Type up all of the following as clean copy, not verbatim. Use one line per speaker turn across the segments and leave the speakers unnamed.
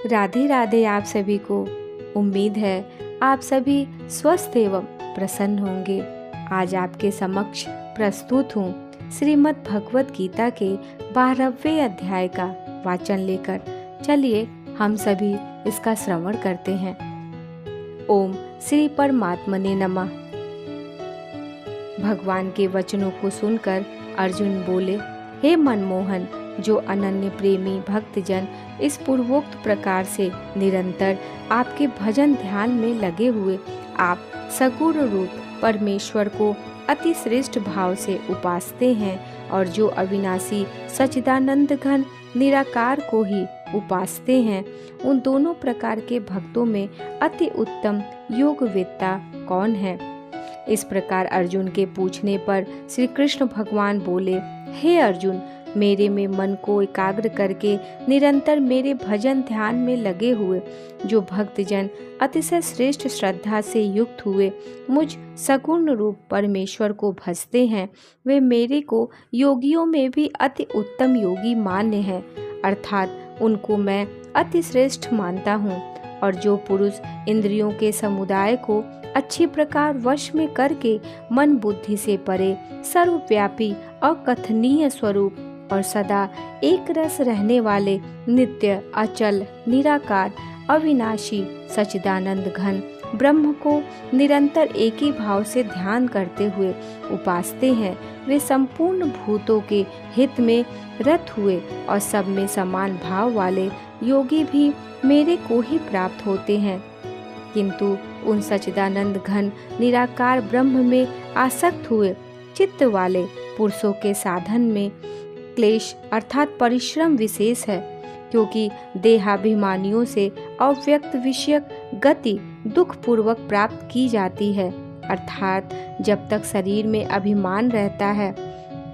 राधे राधे आप सभी को। उम्मीद है आप सभी स्वस्थ एवं प्रसन्न होंगे। आज आपके समक्ष प्रस्तुत हूँ श्रीमद् भगवत गीता के 12वें अध्याय का वाचन लेकर। चलिए हम सभी इसका श्रवण करते हैं। ओम श्री परमात्मने नमः। भगवान के वचनों को सुनकर अर्जुन बोले, हे मनमोहन, जो अनन्य प्रेमी भक्तजन इस पूर्वोक्त प्रकार से निरंतर आपके भजन ध्यान में लगे हुए आप सगुण रूप परमेश्वर को अति श्रेष्ठ भाव से उपासते हैं और जो अविनाशी सच्चिदानंद घन निराकार को ही उपासते हैं, उन दोनों प्रकार के भक्तों में अति उत्तम योगवेत्ता कौन है? इस प्रकार अर्जुन के पूछने पर श्री कृष्ण भगवान बोले, हे अर्जुन, मेरे में मन को एकाग्र करके निरंतर मेरे भजन ध्यान में लगे हुए जो भक्तजन अतिशय श्रेष्ठ श्रद्धा से युक्त हुए मुझ सगुण रूप परमेश्वर को भजते हैं, वे मेरे को योगियों में भी अति उत्तम योगी मान्य हैं, अर्थात उनको मैं अति श्रेष्ठ मानता हूँ। और जो पुरुष इंद्रियों के समुदाय को अच्छी प्रकार वश में करके मन बुद्धि से परे सर्वव्यापी अकथनीय स्वरूप और सदा एक रस रहने वाले नित्य अचल निराकार अविनाशी सच्चिदानंद घन ब्रह्म को निरंतर एक ही भाव से ध्यान करते हुए उपासते हैं, वे संपूर्ण भूतों के हित में रत हुए और सब में समान भाव वाले योगी भी मेरे को ही प्राप्त होते हैं। किंतु उन सच्चिदानंद घन निराकार ब्रह्म में आसक्त हुए चित्त वाले पुरुषों के साधन में क्लेश अर्थात परिश्रम विशेष है, क्योंकि देहाभिमानियों से अव्यक्त विषयक गति दुख पूर्वक प्राप्त की जाती है। अर्थात जब तक शरीर में अभिमान रहता है,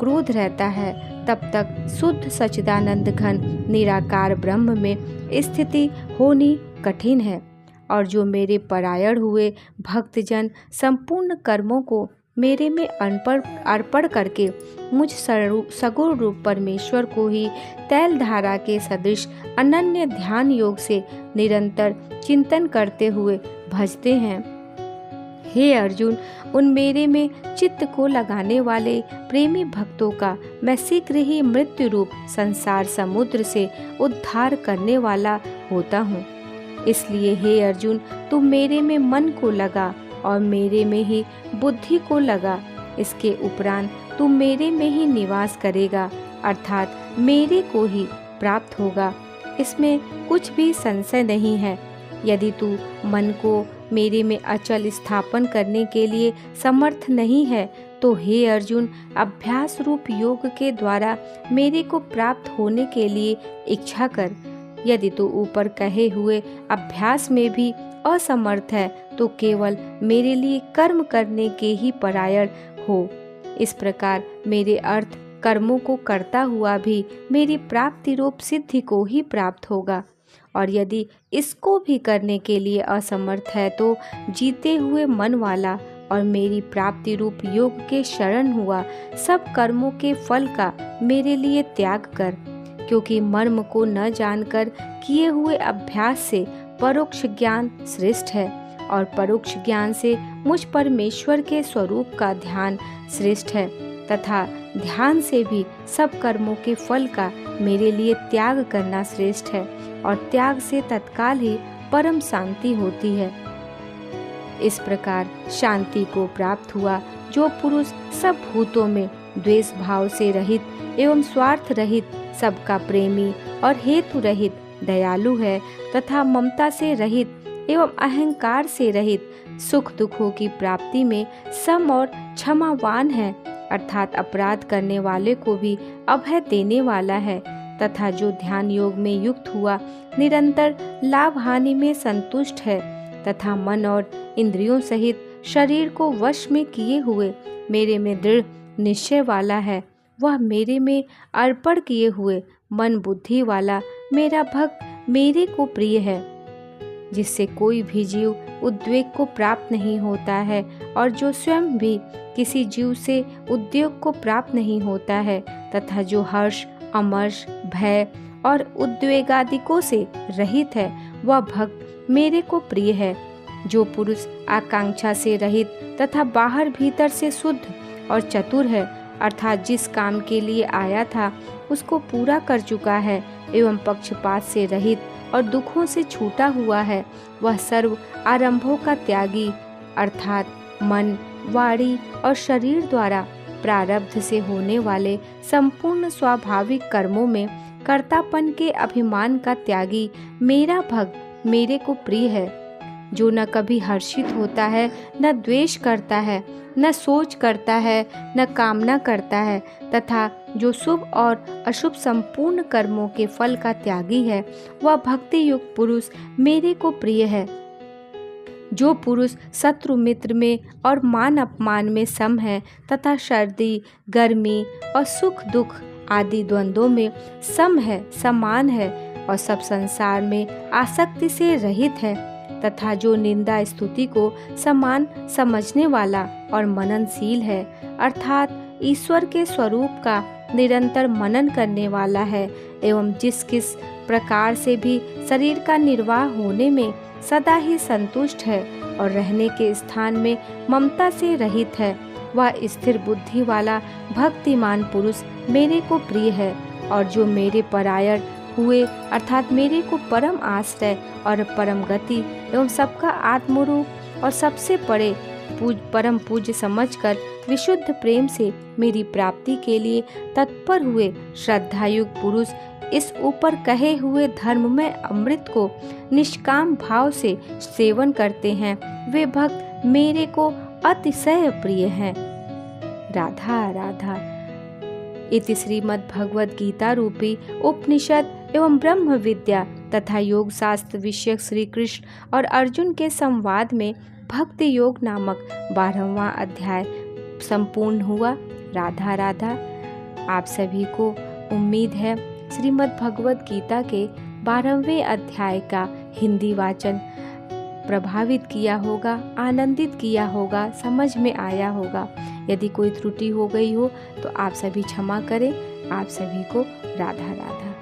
क्रोध रहता है, तब तक शुद्ध सच्चिदानंद घन निराकार ब्रह्म में स्थिति होनी कठिन है। और जो मेरे परायण हुए भक्तजन संपूर्ण कर्मों को मेरे में अर्पण करके मुझ सगुण रूप परमेश्वर को ही तैल धारा के सदृश अनन्य ध्यान योग से निरंतर चिंतन करते हुए भजते हैं, हे अर्जुन, उन मेरे में चित्त को लगाने वाले प्रेमी भक्तों का मैं शीघ्र ही मृत्यु रूप संसार समुद्र से उद्धार करने वाला होता हूँ। इसलिए हे अर्जुन, तू मेरे में मन को लगा और मेरे में ही बुद्धि को लगा। इसके उपरांत तू मेरे में ही निवास करेगा, अर्थात मेरे को ही प्राप्त होगा। इसमें कुछ भी संशय नहीं है। यदि तू मन को मेरे में अचल स्थापन करने के लिए समर्थ नहीं है, तो हे अर्जुन, अभ्यास रूप योग के द्वारा मेरे को प्राप्त होने के लिए इच्छा कर। यदि तू ऊपर कहे हुए अभ्यास में भी असमर्थ है, तो केवल मेरे लिए कर्म करने के ही परायण हो। इस प्रकार मेरे अर्थ कर्मों को करता हुआ भी मेरी प्राप्ति रूप सिद्धि को ही प्राप्त होगा। और यदि इसको भी करने के लिए असमर्थ है, तो जीते हुए मन वाला और मेरी प्राप्ति रूप योग के शरण हुआ सब कर्मों के फल का मेरे लिए त्याग कर, क्योंकि मर्म को न जानकर किए हुए अभ्यास से परोक्ष ज्ञान श्रेष्ठ है और परोक्ष ज्ञान से मुझ परमेश्वर के स्वरूप का ध्यान श्रेष्ठ है, तथा ध्यान से भी सब कर्मों के फल का मेरे लिए त्याग करना श्रेष्ठ है और त्याग से तत्काल ही परम शांति होती है। इस प्रकार शांति को प्राप्त हुआ जो पुरुष सब भूतों में द्वेष भाव से रहित एवं स्वार्थ रहित, सबका प्रेमी और हेतु रहित दयालु है, तथा ममता से रहित एवं अहंकार से रहित, सुख दुखों की प्राप्ति में सम और क्षमावान है, अर्थात अपराध करने वाले को भी अभय देने वाला है, तथा जो ध्यान योग में युक्त हुआ निरंतर लाभ हानि में संतुष्ट है, तथा मन और इंद्रियों सहित शरीर को वश में किए हुए मेरे में दृढ़ निश्चय वाला है, वह मेरे में अर्पण किए हुए मन बुद्धि वाला मेरा भक्त मेरे को प्रिय है, जिससे कोई भी जीव उद्वेग को प्राप्त नहीं होता है और जो स्वयं भी किसी जीव से उद्योग को प्राप्त नहीं होता है, तथा जो हर्ष अमर्ष भय और उद्वेगादिकों से रहित है वह भक्त मेरे को प्रिय है। जो पुरुष आकांक्षा से रहित तथा बाहर भीतर से शुद्ध और चतुर है, अर्थात जिस काम के लिए आया था उसको पूरा कर चुका है एवं पक्षपात से रहित और दुखों से छूटा हुआ है, वह सर्व आरंभों का त्यागी, अर्थात मन, वाणी और शरीर द्वारा प्रारब्ध से होने वाले संपूर्ण स्वाभाविक कर्मों में कर्तापन के अभिमान का त्यागी मेरा भक्त मेरे को प्रिय है। जो न कभी हर्षित होता है, न द्वेष करता है, न सोच करता है, न कामना करता है, तथा जो शुभ और अशुभ संपूर्ण कर्मों के फल का त्यागी है, वह भक्ति युक्त पुरुष मेरे को प्रिय है। जो पुरुष शत्रु मित्र में और मान अपमान में सम है तथा सर्दी गर्मी और सुख दुख आदि द्वंद्वों में सम है, समान है और सब संसार में आसक्ति से रहित है, तथा जो निंदा स्तुति को समान समझने वाला और मननशील है, अर्थात ईश्वर के स्वरूप का निरंतर मनन करने वाला है एवं जिस किस प्रकार से भी शरीर का निर्वाह होने में सदा ही संतुष्ट है और रहने के स्थान में ममता से रहित है, वह स्थिर बुद्धि वाला भक्तिमान पुरुष मेरे को प्रिय है। और जो मेरे परायण हुए, अर्थात मेरे को परम आश्रय और परम गति एवं सबका आत्मरूप और सबसे बड़े परम पूज्य समझकर विशुद्ध प्रेम से मेरी प्राप्ति के लिए तत्पर हुए श्रद्धायुक्त पुरुष इस ऊपर कहे हुए धर्ममय अमृत को निष्काम भाव से सेवन करते हैं, वे भक्त मेरे को अतिशय प्रिय हैं। राधा राधा। इति श्रीमद् भगवद गीता रूपी उपनिषद एवं ब्रह्म विद्या तथा योग शास्त्र विषयक श्री कृष्ण और अर्जुन के संवाद में भक्ति योग नामक 12वां अध्याय संपूर्ण हुआ। राधा राधा। आप सभी को उम्मीद है श्रीमद् भगवद गीता के 12वें अध्याय का हिंदी वाचन प्रभावित किया होगा, आनंदित किया होगा, समझ में आया होगा। यदि कोई त्रुटि हो गई हो तो आप सभी क्षमा करें। आप सभी को राधा राधा।